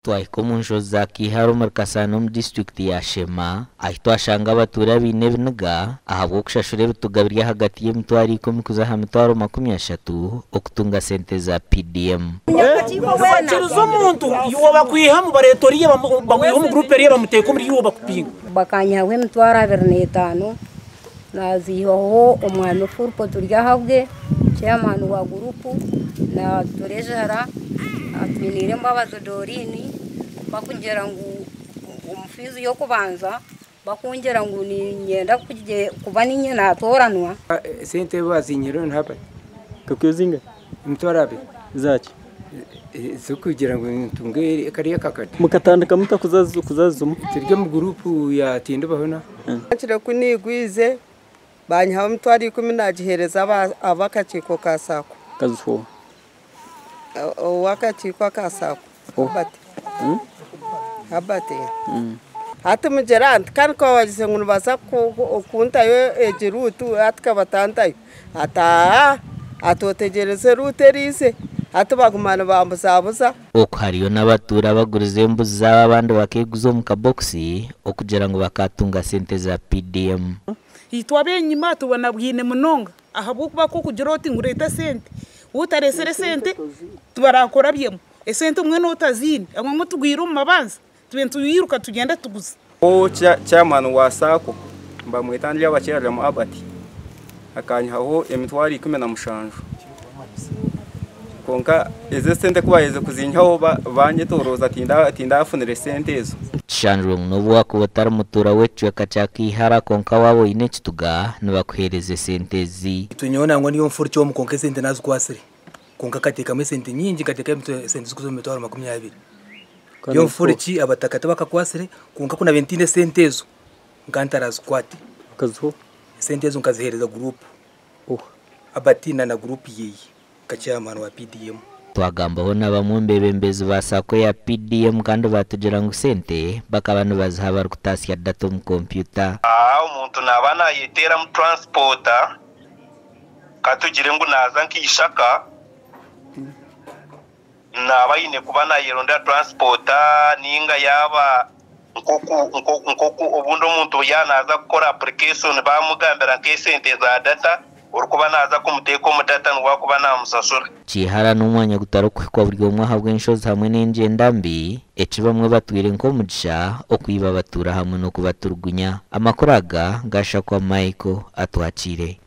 Twaiko mu nshozi za Kiharo Markasano mu district ya Shema ahito ashanga abatura bine biniga ahabwo kushashurera utugabirya hagati y'emitwaro 10 kuzaha mitwaro 30 okutunga sente za PDM. Bakiruzo muntu yuwo bakwiha mu baretoriye bamwiho mu groupe riye bamuteko muri yuwo bakupinga bakanyawe emitwaro 25 naziho umwana ufurpo turya habwe chairman wa gurupu na turejara atwinire mbabazo Dorini bakungera ngo umufizi yo kubanza bakungera ngo ni nyenda kuje kuba ninye natoranwa sente bazinyiro ntaba kakuzinga mutwarabe zaki kugira ngo ntunge kariya kakati mukatandika kuzazuma turya mu gurupu ya tindo bahona akira kunigwize banyaho mutwari 10 nagihereza abakaciko kasako kazuho wakaciko kasako habate hati mugerant kan ko wagize ngo baza kunta yo ejirutu atka batantayo ata atotegereze ruterise atubagumana bambuzabuza Hariyo n'abatura bagurize embuzi z'abandi bakeguzo mu kaboxi okugira ngo bakatunga sente za PDM. Itwabe nyima tubona bwine munonga ahabukuba ko kugira oti ngureta sente utaresere sente tubarakora byemo esente umwe n'utazini amwe mutugwira mu mabanza tubentu yiruka tugenda tuguza chairman wa sako mbamwitandira abakirara mu abati akanyaho emitwaro 10 konka eze sente kuba yeze kuzinyaho banye toroza tinda afunire sente ezo Shanjwe n'ubu wakubotara mutura wecu akacakihara konka wabo inekituga nibakwereze sente zi tunyona ngo niyo mfuri cyo mu konke sente nazo kwasire konka kateka me sente nyingi kateka sente zikuzo mitwaro 20 yo mfuri ki abatakata bakakwasire konka kuna 20 sente ezo ngantarazo kwati kazuho sente ezo nkazihereza group abatina na group yeyi kachairman wa PDM twagambaho n'abamwembebembezi basako ya PDM kandi batugira ngo sente bakabano bazahaba rukutasya data mu computer umuntu nabana yitera mu transporter katugire ngo naza nkishaka nabayine kubana yironda transporter ninga yaba nkoku ubundo umuntu yanaza gukora application bamugambira nke sente za data urukuba naza kumuteko mudata ngwakuba namusasura Kihara n'umwanya gutaro kwikwa buri umwaha bw'inshozi hamwe n'ingenda mbi eci bamwe batwire nko mugisha okwiba batura hamwe no kubaturgunya amakuraga ngasha kwa Michael atwakire